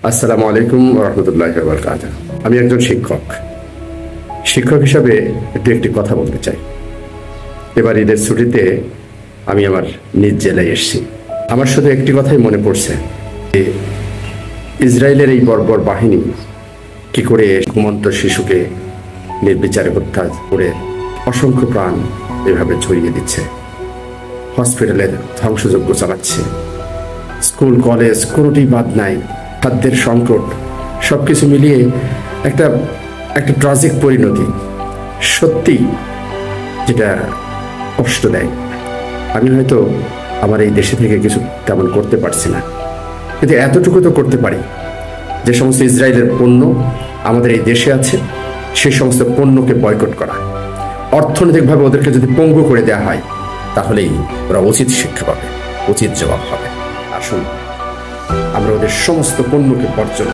আসসালামু আলাইকুম ওয়া রাহমাতুল্লাহি ওয়া বারাকাতুহু। আমি একজন শিক্ষক হিসাবে একটি কথা বলতে চাই। এবার ঈদের ছুটিতে আমি আমার নিজ জেলায় এসেছি। আমার শুধু একটি কথাই মনে পড়ছে যে ইসরায়েলের এই বর্বর বাহিনী কি করে ঘুমন্ত শিশুকে নির্বিচারে হত্যা করে অসংখ্য প্রাণ এভাবে ছড়িয়ে দিচ্ছে, হসপিটালের ধ্বংসযজ্ঞ চালাচ্ছে, স্কুল কলেজ কোনোটি বাদ নাই, খাদ্যের সংকট, সবকিছু মিলিয়ে একটা ট্রাজিক পরিণতি। সত্যি যেটা কষ্ট দেয়। আমি হয়তো আমার এই দেশে থেকে কিছু তেমন করতে পারছি না, কিন্তু এতটুকু তো করতে পারি যে সমস্ত ইসরায়েলের পণ্য আমাদের এই দেশে আছে সেই সমস্ত পণ্যকে বয়কট করা। অর্থনৈতিকভাবে ওদেরকে যদি পঙ্গু করে দেওয়া হয় তাহলেই ওরা উচিত শিক্ষা পাবে, উচিত জবাব পাবে। আসুন আমরা ওদের সমস্ত পণ্যকে বর্জন